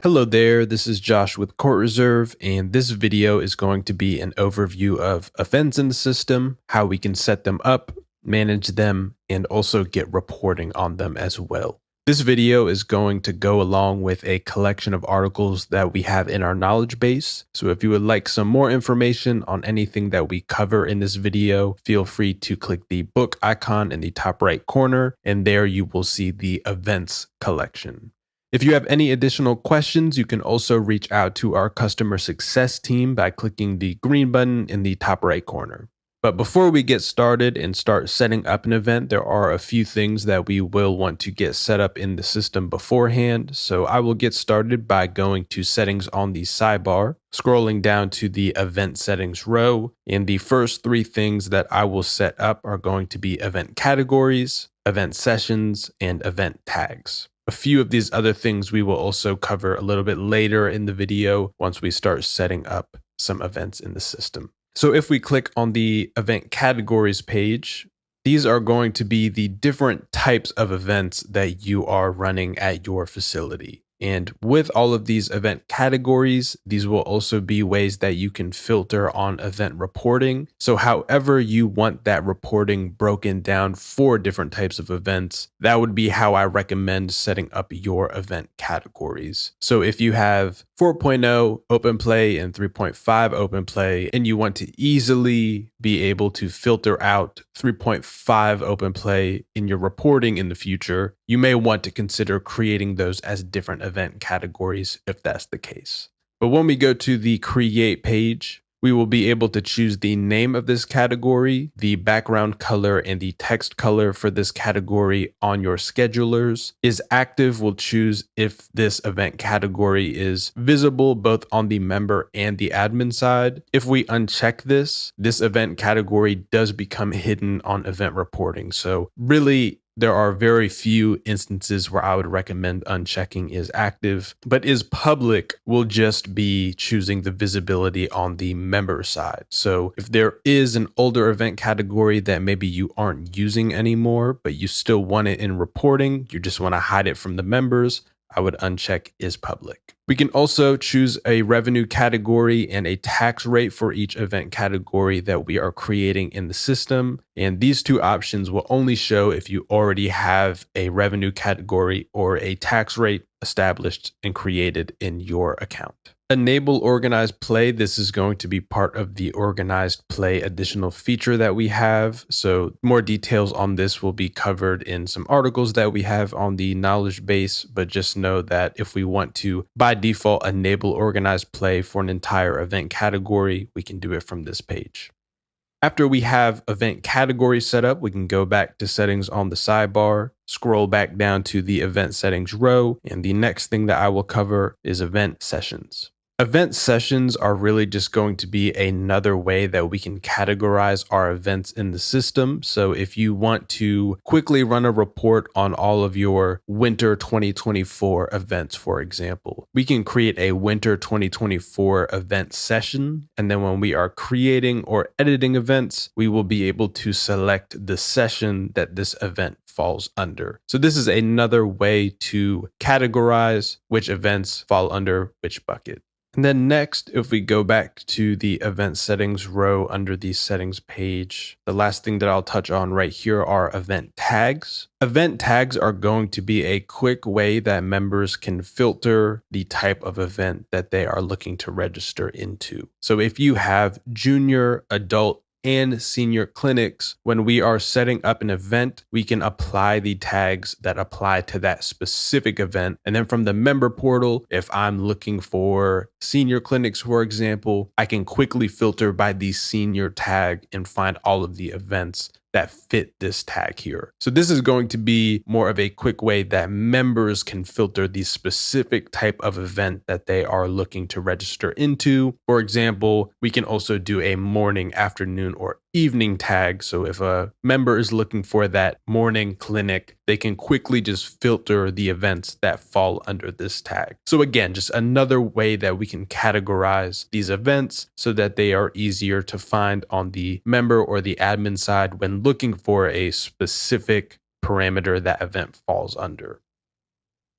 Hello there, this is Josh with Court Reserve, and this video is going to be an overview of events in the system, how we can set them up, manage them, and also get reporting on them as well. This video is going to go along with a collection of articles that we have in our knowledge base. So if you would like some more information on anything that we cover in this video, feel free to click the book icon in the top right corner, and there you will see the events collection. If you have any additional questions, you can also reach out to our customer success team by clicking the green button in the top right corner. But before we get started and start setting up an event, there are a few things that we will want to get set up in the system beforehand. So I will get started by going to settings on the sidebar, scrolling down to the event settings row. And the first three things that I will set up are going to be event categories, event sessions, and event tags. A few of these other things we will also cover a little bit later in the video once we start setting up some events in the system. So if we click on the event categories page, these are going to be the different types of events that you are running at your facility. And with all of these event categories, these will also be ways that you can filter on event reporting. So however you want that reporting broken down for different types of events, that would be how I recommend setting up your event categories. So if you have 4.0 open play and 3.5 open play, and you want to easily be able to filter out 3.5 open play in your reporting in the future, you may want to consider creating those as different event categories if that's the case. But when we go to the create page, we will be able to choose the name of this category, the background color, and the text color for this category on your schedulers. Is active will choose if this event category is visible both on the member and the admin side. If we uncheck this event category does become hidden on event reporting. So really, there are very few instances where I would recommend unchecking is active, but is public will just be choosing the visibility on the member side. So if there is an older event category that maybe you aren't using anymore, but you still want it in reporting, you just want to hide it from the members, I would uncheck is public. We can also choose a revenue category and a tax rate for each event category that we are creating in the system. And these two options will only show if you already have a revenue category or a tax rate established and created in your account. Enable organized play. This is going to be part of the organized play additional feature that we have. So more details on this will be covered in some articles that we have on the knowledge base, but just know that if we want to, by default, enable organized play for an entire event category, we can do it from this page. After we have event category set up, we can go back to settings on the sidebar, scroll back down to the event settings row, and the next thing that I will cover is event sessions. Event sessions are really just going to be another way that we can categorize our events in the system. So if you want to quickly run a report on all of your winter 2024 events, for example, we can create a winter 2024 event session. And then when we are creating or editing events, we will be able to select the session that this event falls under. So this is another way to categorize which events fall under which bucket. And then next, if we go back to the event settings row under the settings page, the last thing that I'll touch on right here are event tags. Event tags are going to be a quick way that members can filter the type of event that they are looking to register into. So if you have junior, adult, and senior clinics, when we are setting up an event, we can apply the tags that apply to that specific event. And then from the member portal, if I'm looking for senior clinics, for example, I can quickly filter by the senior tag and find all of the events that fit this tag here. So this is going to be more of a quick way that members can filter the specific type of event that they are looking to register into. For example, we can also do a morning, afternoon, or evening tag. So if a member is looking for that morning clinic, they can quickly just filter the events that fall under this tag. So again, just another way that we can categorize these events so that they are easier to find on the member or the admin side when looking for a specific parameter that event falls under.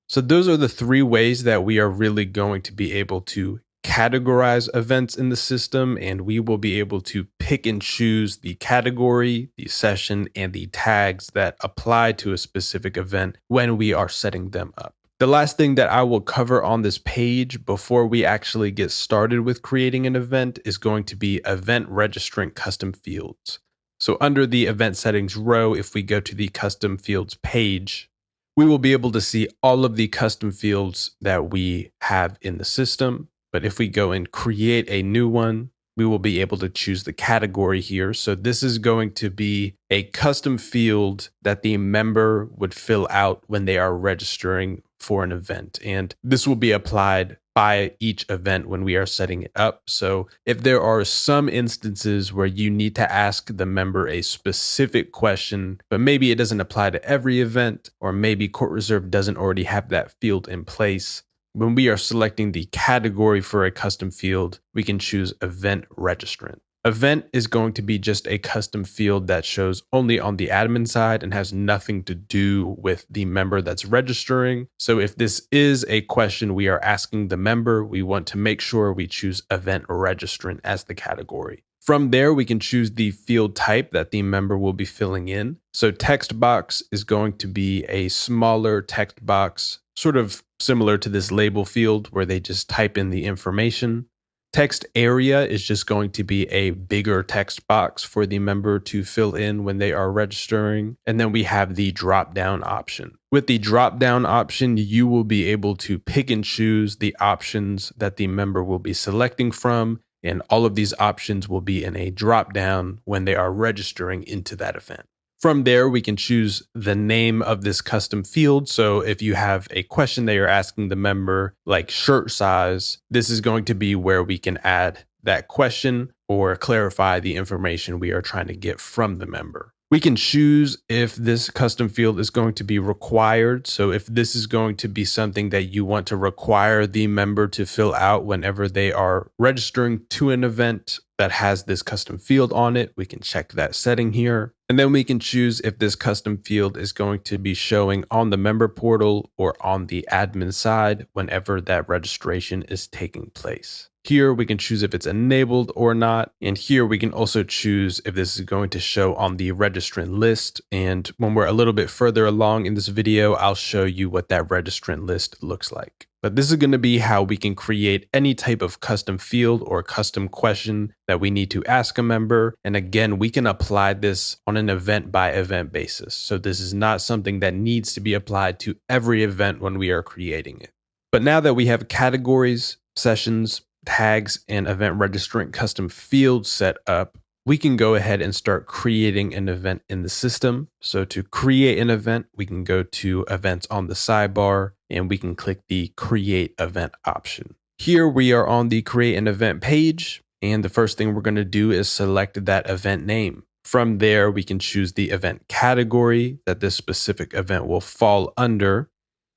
So those are the three ways that we are really going to be able to categorize events in the system, and we will be able to pick and choose the category, the session, and the tags that apply to a specific event when we are setting them up. The last thing that I will cover on this page before we actually get started with creating an event is going to be event registrant custom fields. So under the event settings row, if we go to the custom fields page, we will be able to see all of the custom fields that we have in the system. But if we go and create a new one, we will be able to choose the category here. So this is going to be a custom field that the member would fill out when they are registering for an event. And this will be applied by each event when we are setting it up. So if there are some instances where you need to ask the member a specific question, but maybe it doesn't apply to every event, or maybe Court Reserve doesn't already have that field in place, when we are selecting the category for a custom field, we can choose event registrant. Event is going to be just a custom field that shows only on the admin side and has nothing to do with the member that's registering. So if this is a question we are asking the member, we want to make sure we choose event registrant as the category. From there, we can choose the field type that the member will be filling in. So text box is going to be a smaller text box, sort of similar to this label field where they just type in the information. Text area is just going to be a bigger text box for the member to fill in when they are registering. And then we have the drop down option. With the drop down option, you will be able to pick and choose the options that the member will be selecting from. And all of these options will be in a drop down when they are registering into that event. From there, we can choose the name of this custom field. So if you have a question that you're asking the member, like shirt size, this is going to be where we can add that question or clarify the information we are trying to get from the member. We can choose if this custom field is going to be required. So if this is going to be something that you want to require the member to fill out whenever they are registering to an event that has this custom field on it, we can check that setting here. And then we can choose if this custom field is going to be showing on the member portal or on the admin side whenever that registration is taking place. Here we can choose if it's enabled or not. And here we can also choose if this is going to show on the registrant list. And when we're a little bit further along in this video, I'll show you what that registrant list looks like. But this is going to be how we can create any type of custom field or custom question that we need to ask a member. And again, we can apply this on an event by event basis. So this is not something that needs to be applied to every event when we are creating it. But now that we have categories, sessions, tags, and event registrant custom fields set up, we can go ahead and start creating an event in the system. So to create an event, we can go to events on the sidebar and we can click the create event option. Here we are on the create an event page. And the first thing we're going to do is select that event name. From there, we can choose the event category that this specific event will fall under.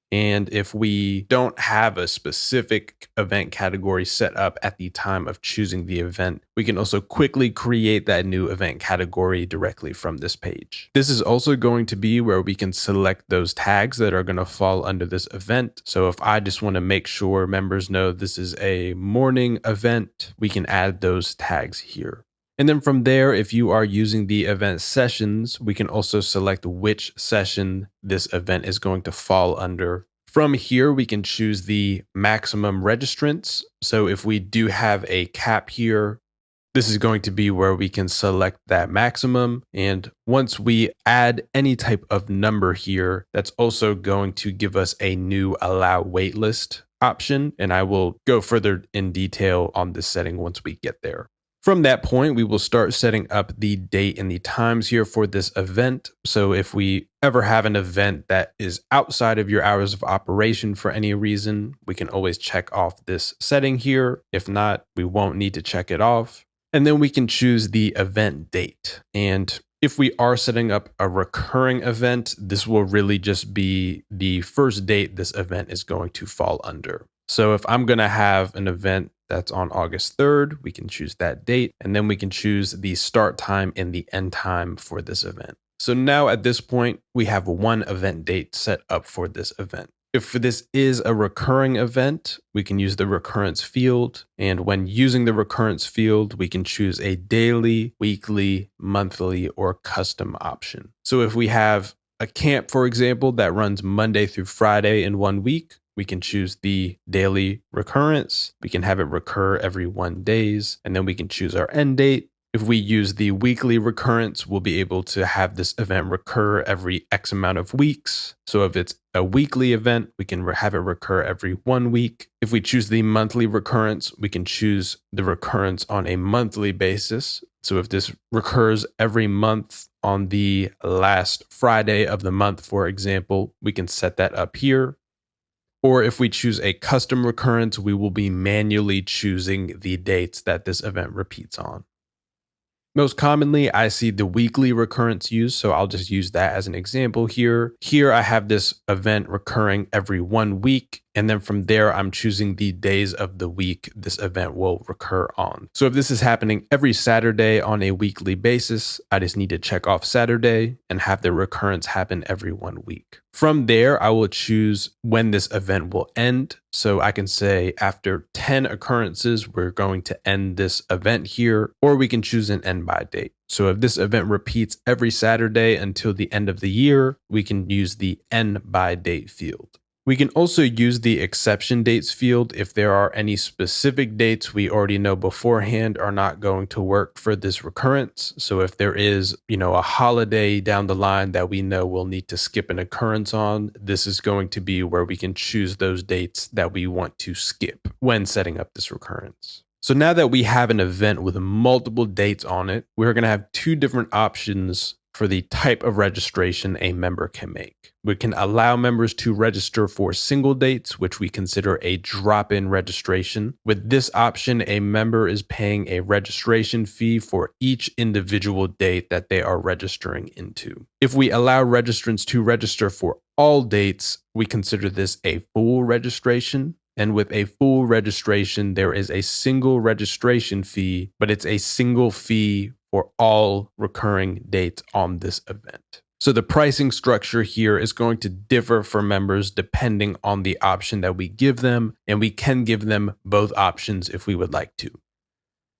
And if we don't have a specific event category set up at the time of choosing the event, we can also quickly create that new event category directly from this page. This is also going to be where we can select those tags that are going to fall under this event. So if I just want to make sure members know this is a morning event, we can add those tags here. And then from there, if you are using the event sessions, we can also select which session this event is going to fall under. From here, we can choose the maximum registrants. So if we do have a cap here, this is going to be where we can select that maximum. And once we add any type of number here, that's also going to give us a new allow waitlist option. And I will go further in detail on this setting once we get there. From that point, we will start setting up the date and the times here for this event. So if we ever have an event that is outside of your hours of operation for any reason, we can always check off this setting here. If not, we won't need to check it off. And then we can choose the event date. And if we are setting up a recurring event, this will really just be the first date this event is going to fall under. So if I'm going to have an event that's on August 3rd, we can choose that date, and then we can choose the start time and the end time for this event. So now at this point, we have one event date set up for this event. If this is a recurring event, we can use the recurrence field. And when using the recurrence field, we can choose a daily, weekly, monthly, or custom option. So if we have a camp, for example, that runs Monday through Friday in 1 week, we can choose the daily recurrence. We can have it recur every 1 day, and then we can choose our end date. If we use the weekly recurrence, we'll be able to have this event recur every X amount of weeks. So if it's a weekly event, we can have it recur every 1 week. If we choose the monthly recurrence, we can choose the recurrence on a monthly basis. So if this recurs every month on the last Friday of the month, for example, we can set that up here. Or if we choose a custom recurrence, we will be manually choosing the dates that this event repeats on. Most commonly, I see the weekly recurrence used, so I'll just use that as an example here. Here I have this event recurring every 1 week, and then from there, I'm choosing the days of the week this event will recur on. So if this is happening every Saturday on a weekly basis, I just need to check off Saturday and have the recurrence happen every 1 week. From there, I will choose when this event will end. So I can say after 10 occurrences, we're going to end this event here, or we can choose an end by date. So if this event repeats every Saturday until the end of the year, we can use the end by date field. We can also use the exception dates field if there are any specific dates we already know beforehand are not going to work for this recurrence. So if there is, a holiday down the line that we know we'll need to skip an occurrence on, this is going to be where we can choose those dates that we want to skip when setting up this recurrence. So now that we have an event with multiple dates on it, we're going to have two different options for the type of registration a member can make. We can allow members to register for single dates, which we consider a drop-in registration. With this option, a member is paying a registration fee for each individual date that they are registering into. If we allow registrants to register for all dates, we consider this a full registration. And with a full registration, there is a single registration fee, but it's a single fee for all recurring dates on this event. So the pricing structure here is going to differ for members depending on the option that we give them, and we can give them both options if we would like to.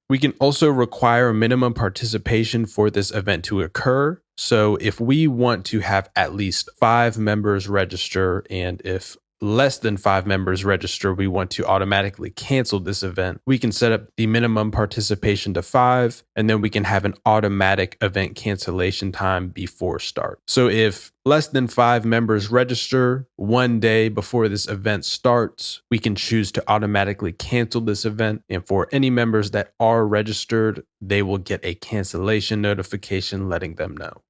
We can also require minimum participation for this event to occur. So if we want to have at least 5 members register, and if less than 5 members register, we want to automatically cancel this event, we can set up the minimum participation to 5, and then we can have an automatic event cancellation time before start. So if less than 5 members register 1 day before this event starts, we can choose to automatically cancel this event. And for any members that are registered, they will get a cancellation notification letting them know.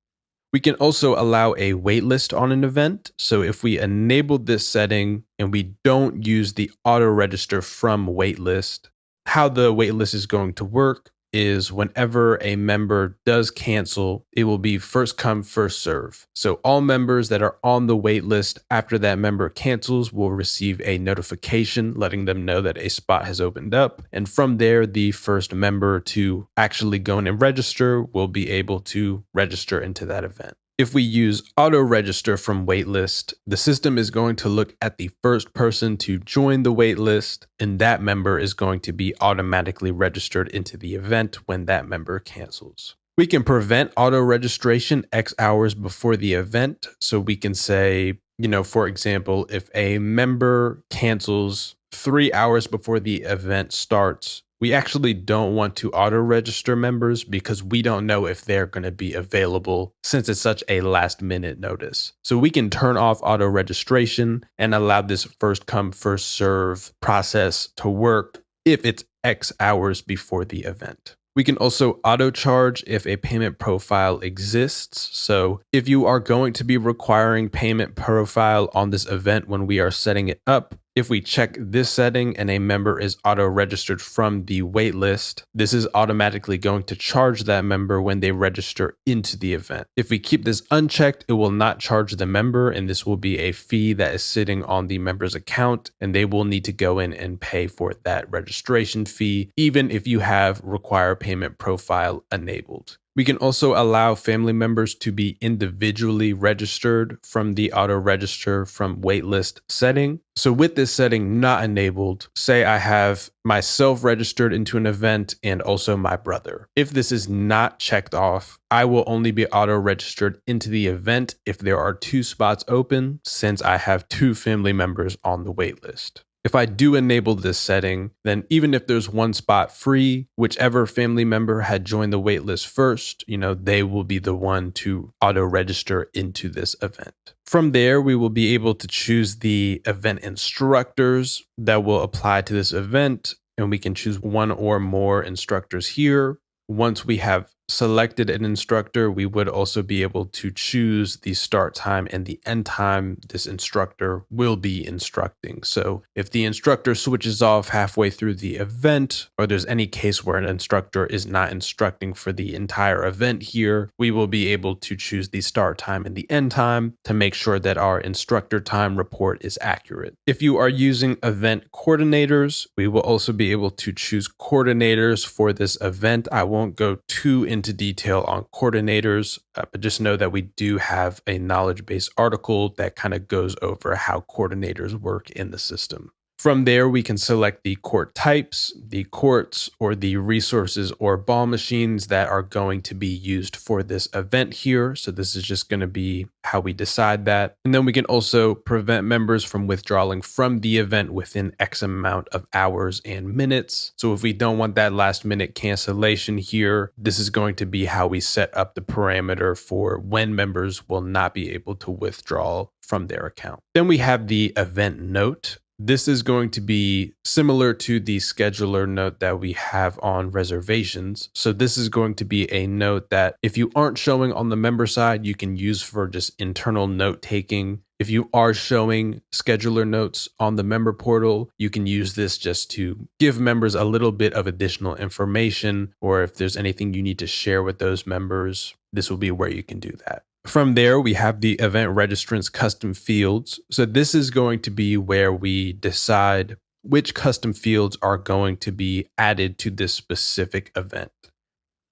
We can also allow a waitlist on an event. So if we enable this setting and we don't use the auto register from waitlist, how the waitlist is going to work is whenever a member does cancel, it will be first come, first serve. So all members that are on the wait list after that member cancels will receive a notification letting them know that a spot has opened up. And from there, the first member to actually go in and register will be able to register into that event. If we use auto register from waitlist, the system is going to look at the first person to join the waitlist, and that member is going to be automatically registered into the event when that member cancels. We can prevent auto registration X hours before the event. So we can say, for example, if a member cancels 3 hours before the event starts, we actually don't want to auto-register members because we don't know if they're going to be available since it's such a last-minute notice. So we can turn off auto-registration and allow this first-come, first-serve process to work if it's X hours before the event. We can also auto-charge if a payment profile exists. So if you are going to be requiring payment profile on this event when we are setting it up, if we check this setting and a member is auto-registered from the waitlist, this is automatically going to charge that member when they register into the event. If we keep this unchecked, it will not charge the member, and this will be a fee that is sitting on the member's account, and they will need to go in and pay for that registration fee, even if you have require payment profile enabled. We can also allow family members to be individually registered from the auto register from waitlist setting. So with this setting not enabled, say I have myself registered into an event and also my brother. If this is not checked off, I will only be auto registered into the event if there are 2 spots open, since I have 2 family members on the waitlist. If I do enable this setting, then even if there's 1 spot free, whichever family member had joined the waitlist first, they will be the one to auto register into this event. From there, we will be able to choose the event instructors that will apply to this event, and we can choose 1 or more instructors here. Once we have selected an instructor, we would also be able to choose the start time and the end time this instructor will be instructing. So if the instructor switches off halfway through the event, or there's any case where an instructor is not instructing for the entire event here, we will be able to choose the start time and the end time to make sure that our instructor time report is accurate. If you are using event coordinators, we will also be able to choose coordinators for this event. I won't go too into detail on coordinators, but just know that we do have a knowledge base article that kind of goes over how coordinators work in the system. From there, we can select the court types, the courts, or the resources or ball machines that are going to be used for this event here. So this is just going to be how we decide that. And then we can also prevent members from withdrawing from the event within X amount of hours and minutes. So if we don't want that last minute cancellation here, this is going to be how we set up the parameter for when members will not be able to withdraw from their account. Then we have the event note. This is going to be similar to the scheduler note that we have on reservations. So this is going to be a note that if you aren't showing on the member side, you can use for just internal note taking. If you are showing scheduler notes on the member portal, you can use this just to give members a little bit of additional information, or if there's anything you need to share with those members, this will be where you can do that. From there, we have the event registrant's custom fields. So this is going to be where we decide which custom fields are going to be added to this specific event.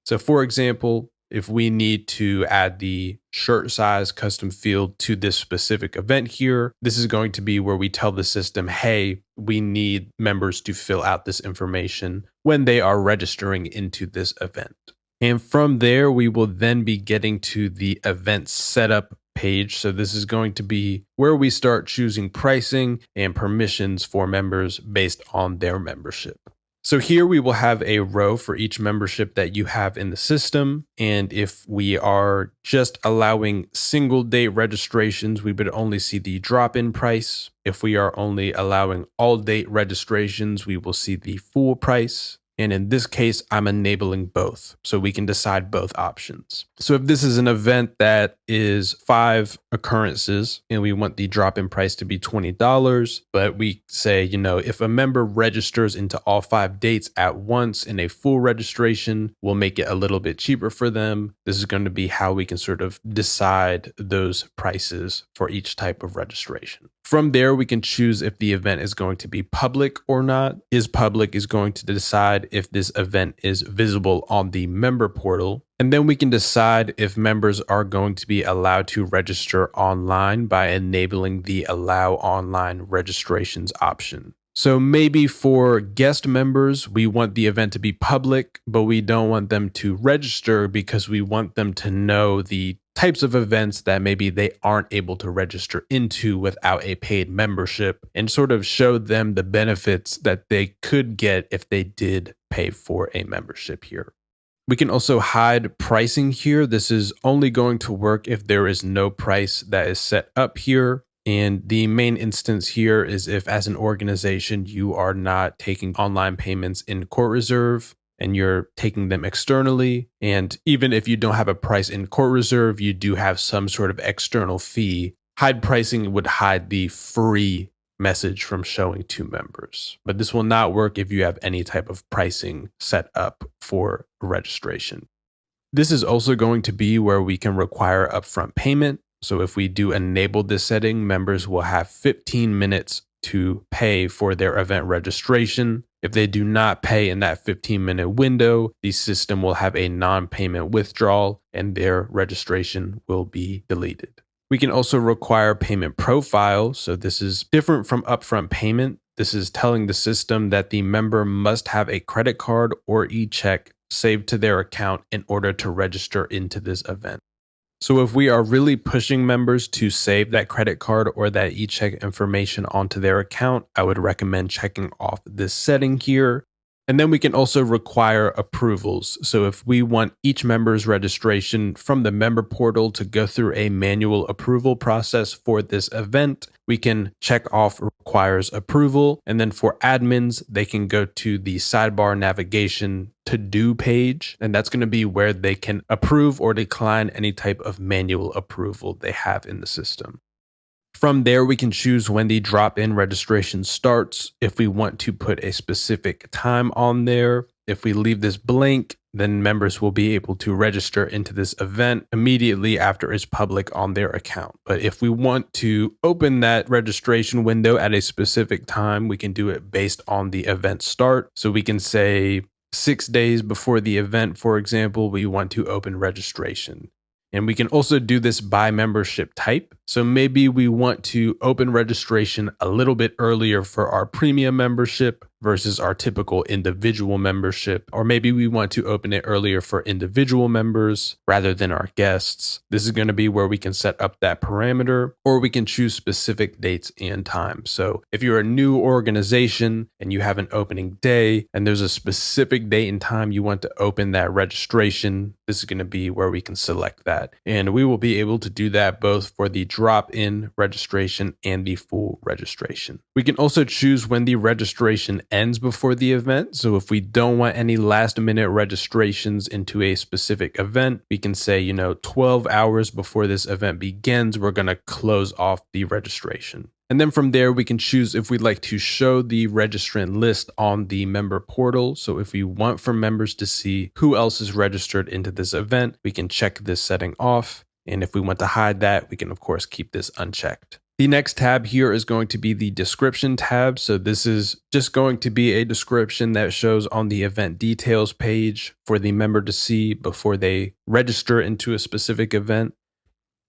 So for example, if we need to add the shirt size custom field to this specific event here, this is going to be where we tell the system, hey, we need members to fill out this information when they are registering into this event. And from there, we will then be getting to the event setup page. So this is going to be where we start choosing pricing and permissions for members based on their membership. So here we will have a row for each membership that you have in the system. And if we are just allowing single date registrations, we would only see the drop-in price. If we are only allowing all date registrations, we will see the full price. And in this case, I'm enabling both, so we can decide both options. So if this is an event that is 5 occurrences and we want the drop-in price to be $20, but we say, if a member registers into all 5 dates at once in a full registration, we'll make it a little bit cheaper for them. This is going to be how we can sort of decide those prices for each type of registration. From there, we can choose if the event is going to be public or not. Public is going to decide if this event is visible on the member portal. And then we can decide if members are going to be allowed to register online by enabling the Allow Online Registrations option. So maybe for guest members, we want the event to be public, but we don't want them to register because we want them to know the types of events that maybe they aren't able to register into without a paid membership, and sort of show them the benefits that they could get if they did pay for a membership here. We can also hide pricing here. This is only going to work if there is no price that is set up here. And the main instance here is if as an organization, you are not taking online payments in Court Reserve and you're taking them externally. And even if you don't have a price in Court Reserve, you do have some sort of external fee. Hide pricing would hide the free message from showing to members. But this will not work if you have any type of pricing set up for registration. This is also going to be where we can require upfront payment. So if we do enable this setting, members will have 15 minutes to pay for their event registration. If they do not pay in that 15-minute window, the system will have a non-payment withdrawal and their registration will be deleted. We can also require payment profile. So this is different from upfront payment. This is telling the system that the member must have a credit card or e-check saved to their account in order to register into this event. So if we are really pushing members to save that credit card or that e-check information onto their account, I would recommend checking off this setting here. And then we can also require approvals. So if we want each member's registration from the member portal to go through a manual approval process for this event, we can check off requires approval. And then for admins, they can go to the sidebar navigation to do page. And that's going to be where they can approve or decline any type of manual approval they have in the system. From there, we can choose when the drop-in registration starts. If we want to put a specific time on there, if we leave this blank, then members will be able to register into this event immediately after it's public on their account. But if we want to open that registration window at a specific time, we can do it based on the event start. So we can say 6 days before the event, for example, we want to open registration. And we can also do this by membership type. So maybe we want to open registration a little bit earlier for our premium membership versus our typical individual membership. Or maybe we want to open it earlier for individual members rather than our guests. This is going to be where we can set up that parameter, or we can choose specific dates and times. So if you're a new organization and you have an opening day and there's a specific date and time you want to open that registration, this is going to be where we can select that. And we will be able to do that both for the drop-in registration and the full registration. We can also choose when the registration ends before the event. So if we don't want any last-minute registrations into a specific event, we can say, 12 hours before this event begins, we're going to close off the registration. And then from there, we can choose if we'd like to show the registrant list on the member portal. So if we want for members to see who else is registered into this event, we can check this setting off. And if we want to hide that, we can of course keep this unchecked. The next tab here is going to be the description tab. So this is just going to be a description that shows on the event details page for the member to see before they register into a specific event.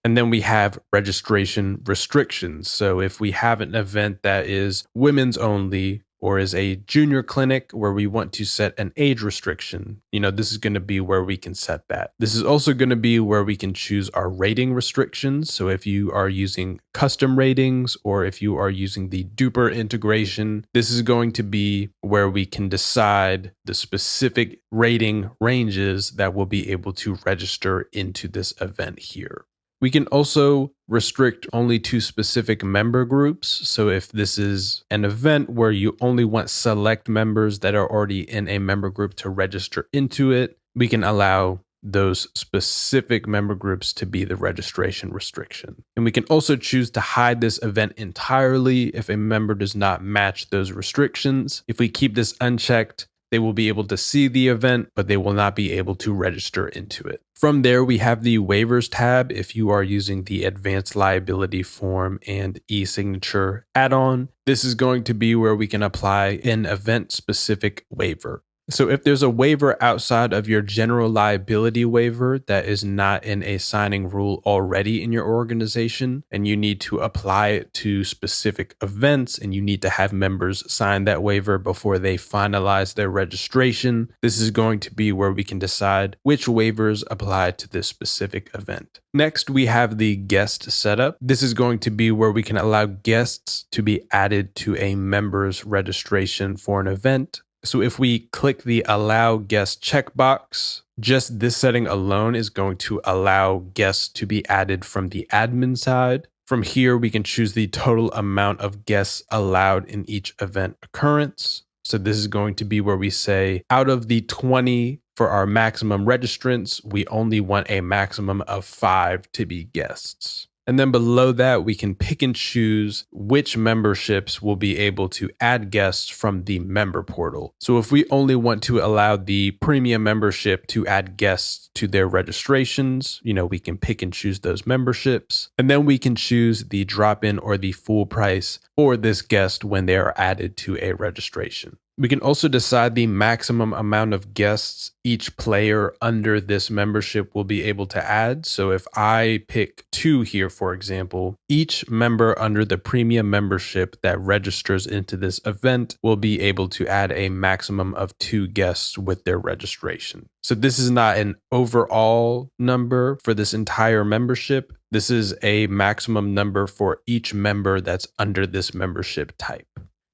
And then we have registration restrictions. So if we have an event that is women's only or is a junior clinic where we want to set an age restriction, this is going to be where we can set that. This is also going to be where we can choose our rating restrictions. So if you are using custom ratings or if you are using the Duper integration, this is going to be where we can decide the specific rating ranges that will be able to register into this event here. We can also restrict only to specific member groups. So if this is an event where you only want select members that are already in a member group to register into it, we can allow those specific member groups to be the registration restriction. And we can also choose to hide this event entirely if a member does not match those restrictions. If we keep this unchecked, they will be able to see the event, but they will not be able to register into it. From there, we have the waivers tab if you are using the advanced liability form and e-signature add-on. This is going to be where we can apply an event-specific waiver. So if there's a waiver outside of your general liability waiver that is not in a signing rule already in your organization, and you need to apply it to specific events and you need to have members sign that waiver before they finalize their registration, this is going to be where we can decide which waivers apply to this specific event. Next, we have the guest setup. This is going to be where we can allow guests to be added to a member's registration for an event. So if we click the allow guest checkbox, just this setting alone is going to allow guests to be added from the admin side. From here, we can choose the total amount of guests allowed in each event occurrence. So this is going to be where we say out of the 20 for our maximum registrants, we only want a maximum of 5 to be guests. And then below that, we can pick and choose which memberships will be able to add guests from the member portal. So if we only want to allow the premium membership to add guests to their registrations, we can pick and choose those memberships. And then we can choose the drop-in or the full price for this guest when they are added to a registration. We can also decide the maximum amount of guests each player under this membership will be able to add. So if I pick 2 here, for example, each member under the premium membership that registers into this event will be able to add a maximum of 2 guests with their registration. So this is not an overall number for this entire membership. This is a maximum number for each member that's under this membership type.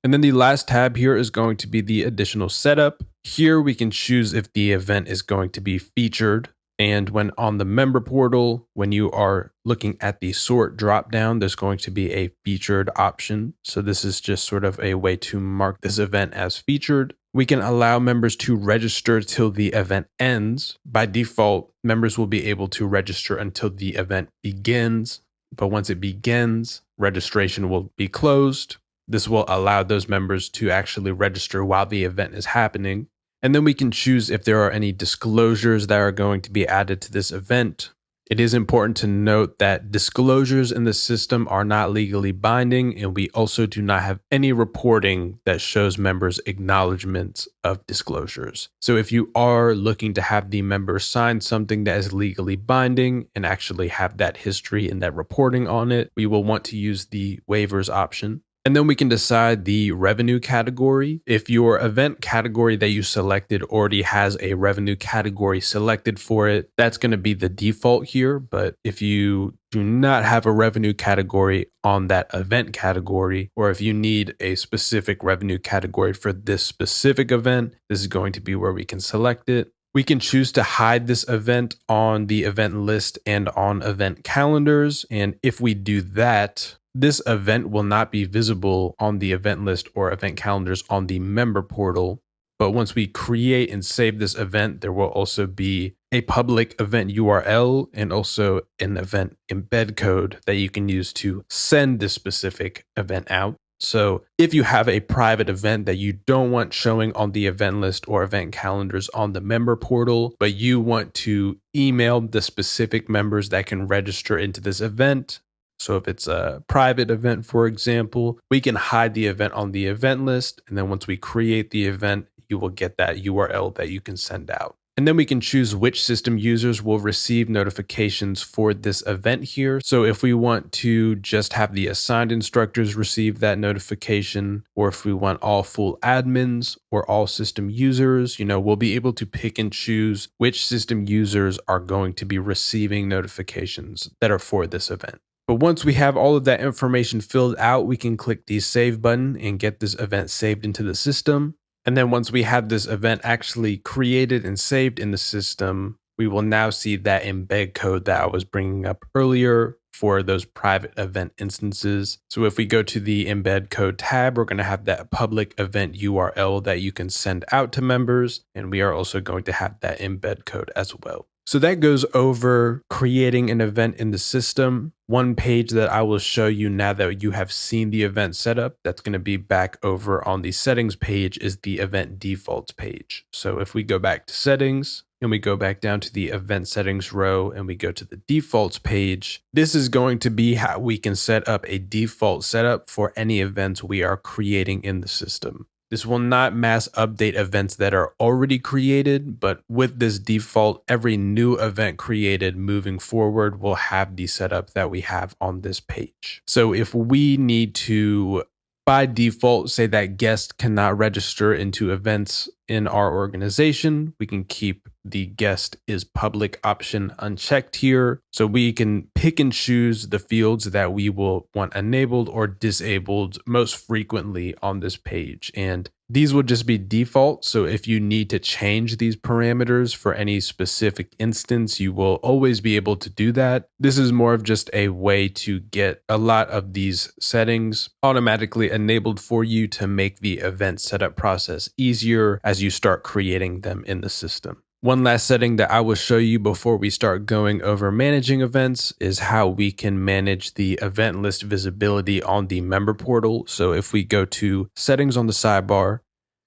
And then the last tab here is going to be the additional setup. Here we can choose if the event is going to be featured. And when on the member portal, when you are looking at the sort dropdown, there's going to be a featured option. So this is just sort of a way to mark this event as featured. We can allow members to register till the event ends. By default, members will be able to register until the event begins. But once it begins, registration will be closed. This will allow those members to actually register while the event is happening. And then we can choose if there are any disclosures that are going to be added to this event. It is important to note that disclosures in the system are not legally binding, and we also do not have any reporting that shows members' acknowledgments of disclosures. So if you are looking to have the members sign something that is legally binding and actually have that history and that reporting on it, we will want to use the waivers option. And then we can decide the revenue category. If your event category that you selected already has a revenue category selected for it, that's going to be the default here. But if you do not have a revenue category on that event category, or if you need a specific revenue category for this specific event, this is going to be where we can select it. We can choose to hide this event on the event list and on event calendars. And if we do that, this event will not be visible on the event list or event calendars on the member portal. But once we create and save this event, there will also be a public event URL and also an event embed code that you can use to send this specific event out. So if you have a private event that you don't want showing on the event list or event calendars on the member portal, but you want to email the specific members that can register into this event, so if it's a private event, for example, we can hide the event on the event list. And then once we create the event, you will get that URL that you can send out. And then we can choose which system users will receive notifications for this event here. So if we want to just have the assigned instructors receive that notification, or if we want all full admins or all system users, we'll be able to pick and choose which system users are going to be receiving notifications that are for this event. But once we have all of that information filled out, we can click the save button and get this event saved into the system. And then once we have this event actually created and saved in the system, we will now see that embed code that I was bringing up earlier for those private event instances. So if we go to the embed code tab, we're going to have that public event URL that you can send out to members. And we are also going to have that embed code as well. So that goes over creating an event in the system. One page that I will show you now that you have seen the event setup, that's going to be back over on the settings page, is the event defaults page. So if we go back to settings and we go back down to the event settings row and we go to the defaults page, this is going to be how we can set up a default setup for any events we are creating in the system. This will not mass update events that are already created, but with this default, every new event created moving forward will have the setup that we have on this page. So if we need to, by default, say that guests cannot register into events in our organization, we can keep the guest is public option unchecked here. So we can pick and choose the fields that we will want enabled or disabled most frequently on this page. And these will just be default. So if you need to change these parameters for any specific instance, you will always be able to do that. This is more of just a way to get a lot of these settings automatically enabled for you to make the event setup process easier as you start creating them in the system. One last setting that I will show you before we start going over managing events is how we can manage the event list visibility on the member portal. So if we go to settings on the sidebar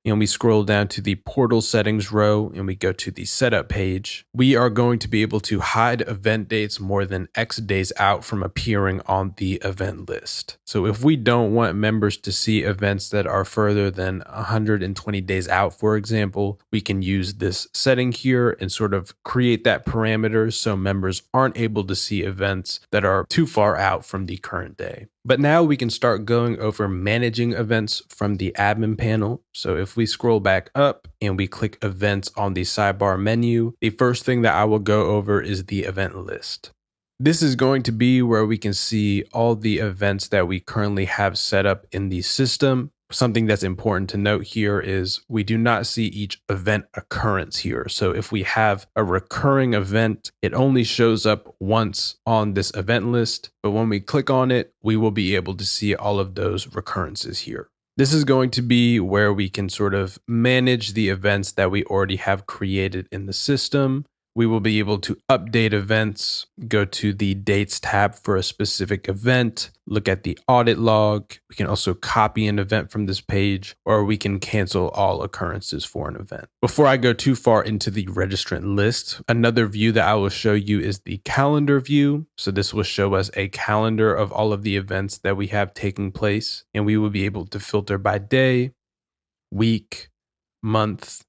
and we scroll down to the portal settings row and we go to the setup page, we are going to be able to hide event dates more than X days out from appearing on the event list. So if we don't want members to see events that are further than 120 days out, for example, we can use this setting here and sort of create that parameter so members aren't able to see events that are too far out from the current day. But now we can start going over managing events from the admin panel. So if we scroll back up and we click events on the sidebar menu, the first thing that I will go over is the event list. This is going to be where we can see all the events that we currently have set up in the system. Something that's important to note here is we do not see each event occurrence here. So if we have a recurring event, it only shows up once on this event list. But when we click on it, we will be able to see all of those recurrences here. This is going to be where we can sort of manage the events that we already have created in the system. We will be able to update events, go to the dates tab for a specific event, look at the audit log. We can also copy an event from this page, or we can cancel all occurrences for an event. Before I go too far into the registrant list, another view that I will show you is the calendar view. So this will show us a calendar of all of the events that we have taking place, and we will be able to filter by day, week, month.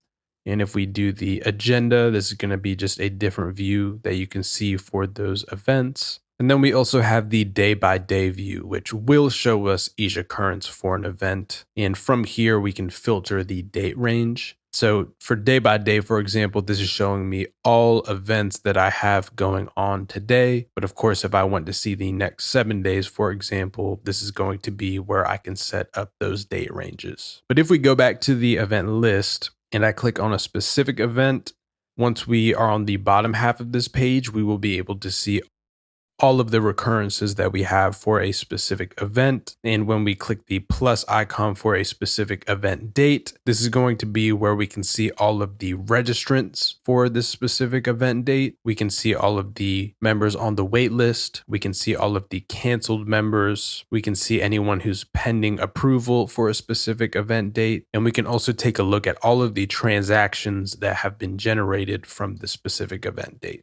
And if we do the agenda, this is going to be just a different view that you can see for those events. And then we also have the day by day view, which will show us each occurrence for an event. And from here, we can filter the date range. So for day by day, for example, this is showing me all events that I have going on today. But of course, if I want to see the next 7 days, for example, this is going to be where I can set up those date ranges. But if we go back to the event list, and I click on a specific event, once we are on the bottom half of this page, we will be able to see all of the recurrences that we have for a specific event. And when we click the plus icon for a specific event date, this is going to be where we can see all of the registrants for this specific event date. We can see all of the members on the wait list. We can see all of the canceled members. We can see anyone who's pending approval for a specific event date. And we can also take a look at all of the transactions that have been generated from the specific event date.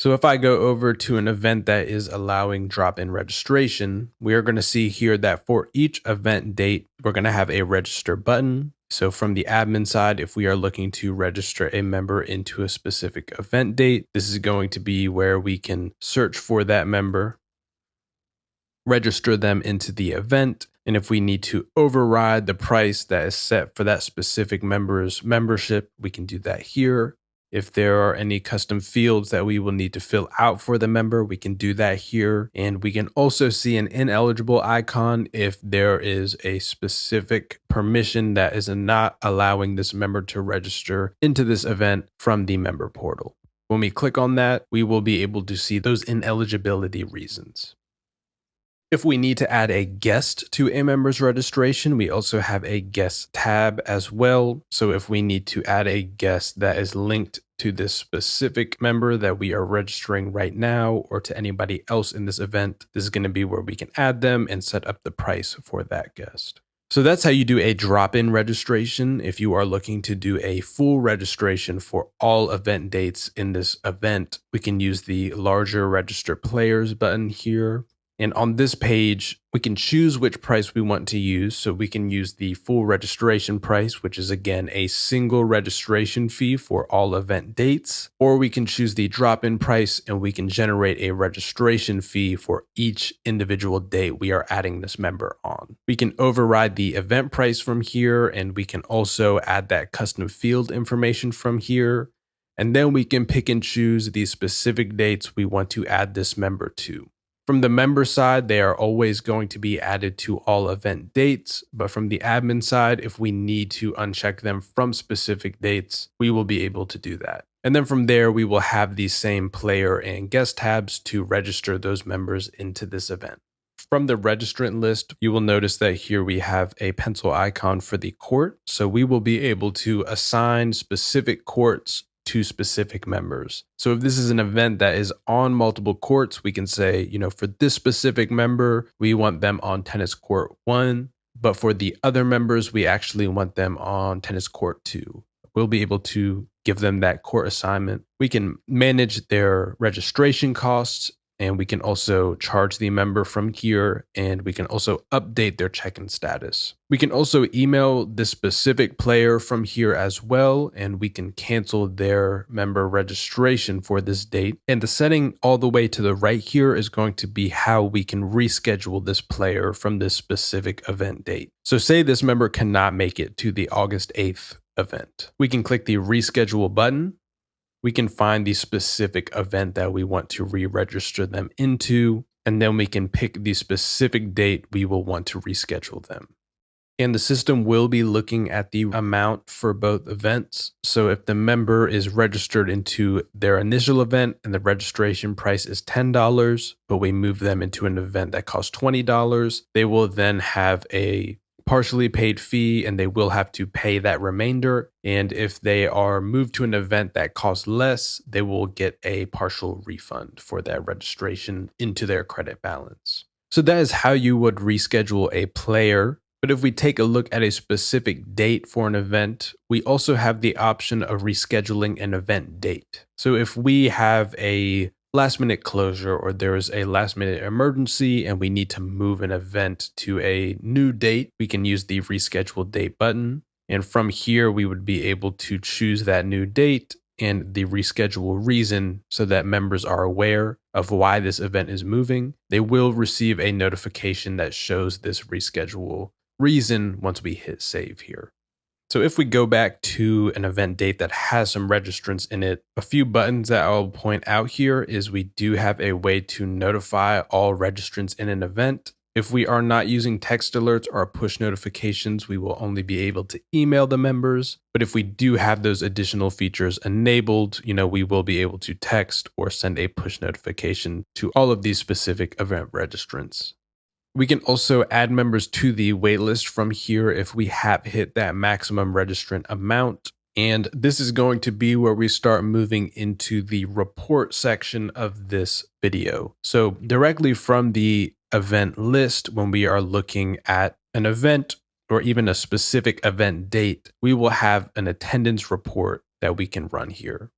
So if I go over to an event that is allowing drop-in registration, we are going to see here that for each event date, we're going to have a register button. So from the admin side, if we are looking to register a member into a specific event date, this is going to be where we can search for that member, register them into the event. And if we need to override the price that is set for that specific member's membership, we can do that here. If there are any custom fields that we will need to fill out for the member, we can do that here. And we can also see an ineligible icon if there is a specific permission that is not allowing this member to register into this event from the member portal. When we click on that, we will be able to see those ineligibility reasons. If we need to add a guest to a member's registration, we also have a guest tab as well. So if we need to add a guest that is linked to this specific member that we are registering right now or to anybody else in this event, this is going to be where we can add them and set up the price for that guest. So that's how you do a drop-in registration. If you are looking to do a full registration for all event dates in this event, we can use the larger register players button here. And on this page, we can choose which price we want to use. So we can use the full registration price, which is again a single registration fee for all event dates. Or we can choose the drop-in price and we can generate a registration fee for each individual date we are adding this member on. We can override the event price from here, and we can also add that custom field information from here. And then we can pick and choose the specific dates we want to add this member to. From the member side, they are always going to be added to all event dates, but from the admin side, if we need to uncheck them from specific dates, we will be able to do that. And then from there, we will have these same player and guest tabs to register those members into this event. From the registrant list, you will notice that here we have a pencil icon for the court. So we will be able to assign specific courts to specific members. So if this is an event that is on multiple courts, we can say, for this specific member, we want them on tennis court 1, But for the other members, we actually want them on tennis court 2. We'll be able to give them that court assignment. We can manage their registration costs, and we can also charge the member from here, and we can also update their check-in status. We can also email the specific player from here as well, and we can cancel their member registration for this date. And the setting all the way to the right here is going to be how we can reschedule this player from this specific event date. So say this member cannot make it to the August 8th event. We can click the reschedule button. We can find the specific event that we want to re-register them into, and then we can pick the specific date we will want to reschedule them. And the system will be looking at the amount for both events. So if the member is registered into their initial event and the registration price is $10, but we move them into an event that costs $20, they will then have a partially paid fee, and they will have to pay that remainder. And if they are moved to an event that costs less, they will get a partial refund for that registration into their credit balance. So that is how you would reschedule a player. But if we take a look at a specific date for an event, we also have the option of rescheduling an event date. So if we have a last minute closure, or there is a last minute emergency and we need to move an event to a new date, we can use the reschedule date button. And from here, we would be able to choose that new date and the reschedule reason so that members are aware of why this event is moving. They will receive a notification that shows this reschedule reason once we hit save here. So if we go back to an event date that has some registrants in it, a few buttons that I'll point out here is we do have a way to notify all registrants in an event. If we are not using text alerts or push notifications, we will only be able to email the members. But if we do have those additional features enabled, we will be able to text or send a push notification to all of these specific event registrants. We can also add members to the waitlist from here if we have hit that maximum registrant amount. And this is going to be where we start moving into the report section of this video. So directly from the event list, when we are looking at an event or even a specific event date, we will have an attendance report that we can run here.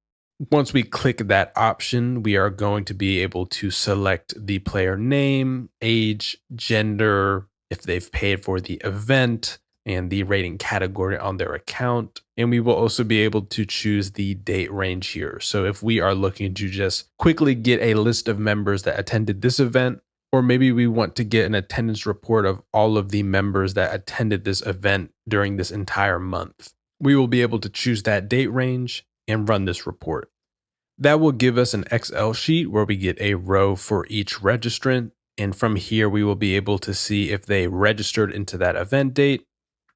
Once we click that option, we are going to be able to select the player name, age, gender, if they've paid for the event, and the rating category on their account. And we will also be able to choose the date range here. So if we are looking to just quickly get a list of members that attended this event, or maybe we want to get an attendance report of all of the members that attended this event during this entire month, we will be able to choose that date range and run this report. That will give us an Excel sheet where we get a row for each registrant. And from here, we will be able to see if they registered into that event date,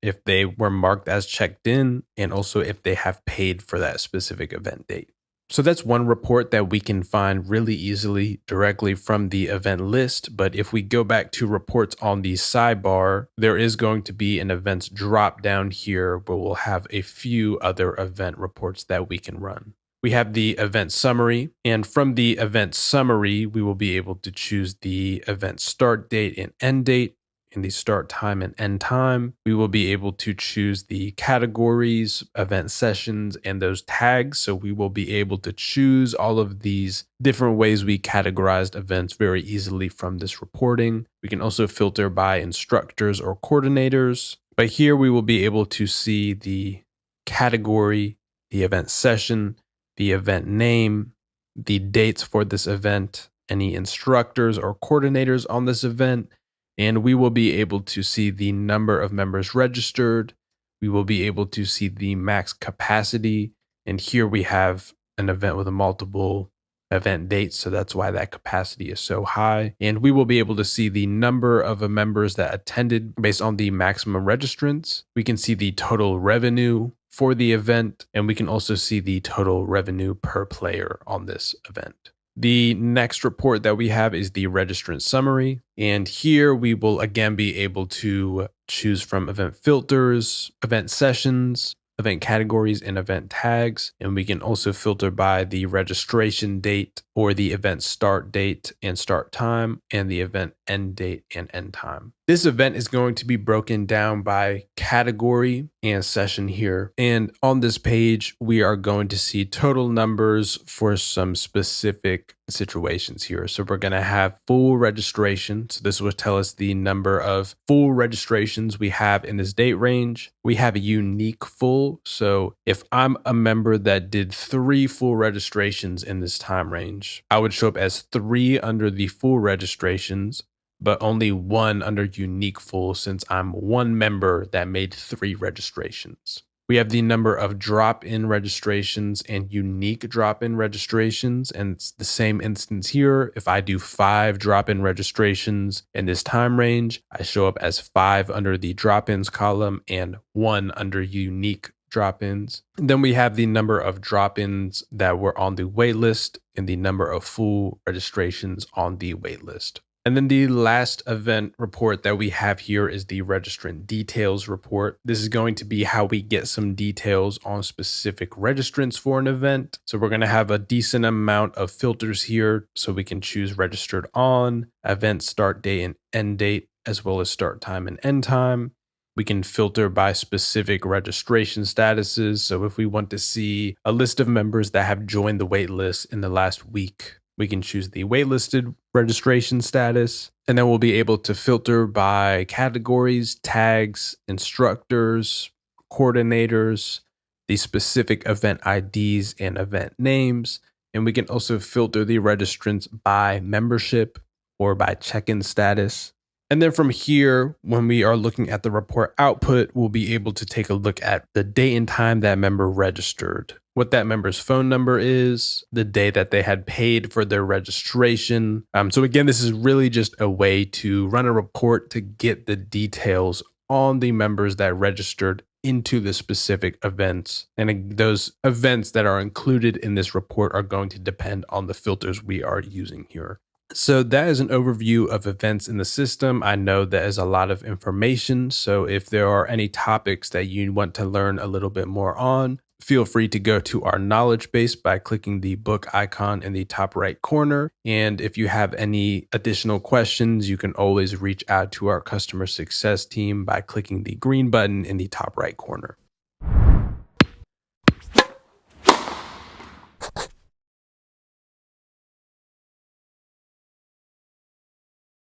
if they were marked as checked in, and also if they have paid for that specific event date. So that's one report that we can find really easily directly from the event list. But if we go back to reports on the sidebar, there is going to be an events drop down here where we'll have a few other event reports that we can run. We have the event summary, and from the event summary, we will be able to choose the event start date and end date. In the start time and end time, we will be able to choose the categories, event sessions, and those tags. So we will be able to choose all of these different ways we categorized events very easily from this reporting. We can also filter by instructors or coordinators. But here we will be able to see the category, the event session, the event name, the dates for this event, any instructors or coordinators on this event. And we will be able to see the number of members registered. We will be able to see the max capacity. And here we have an event with a multiple event dates. So that's why that capacity is so high. And we will be able to see the number of members that attended based on the maximum registrants. We can see the total revenue for the event. And we can also see the total revenue per player on this event. The next report that we have is the registrant summary. And here we will again be able to choose from event filters, event sessions, event categories and event tags. And we can also filter by the registration date or the event start date and start time, and the event end date and end time. This event is going to be broken down by category and session here. And on this page, we are going to see total numbers for some specific situations here. So we're going to have full registration. So this will tell us the number of full registrations we have in this date range. We have a unique full. So if I'm a member that did 3 full registrations in this time range, I would show up as 3 under the full registrations, but only 1 under unique full, since I'm one member that made 3 registrations. We have the number of drop-in registrations and unique drop-in registrations, and it's the same instance here. If I do 5 drop-in registrations in this time range, I show up as 5 under the drop-ins column and 1 under unique drop-ins. And then we have the number of drop-ins that were on the wait list and the number of full registrations on the wait list. And then the last event report that we have here is the registrant details report. This is going to be how we get some details on specific registrants for an event. So we're going to have a decent amount of filters here, so we can choose registered on, event start date and end date, as well as start time and end time. We can filter by specific registration statuses. So if we want to see a list of members that have joined the wait list in the last week, we can choose the waitlisted registration status, and then we'll be able to filter by categories, tags, instructors, coordinators, the specific event IDs and event names. And we can also filter the registrants by membership or by check-in status. And then from here, when we are looking at the report output, we'll be able to take a look at the date and time that member registered, what that member's phone number is, the day that they had paid for their registration. So again, this is really just a way to run a report to get the details on the members that registered into the specific events. And those events that are included in this report are going to depend on the filters we are using here. So that is an overview of events in the system. I know that is a lot of information. So if there are any topics that you want to learn a little bit more on, feel free to go to our knowledge base by clicking the book icon in the top right corner. And if you have any additional questions, you can always reach out to our customer success team by clicking the green button in the top right corner.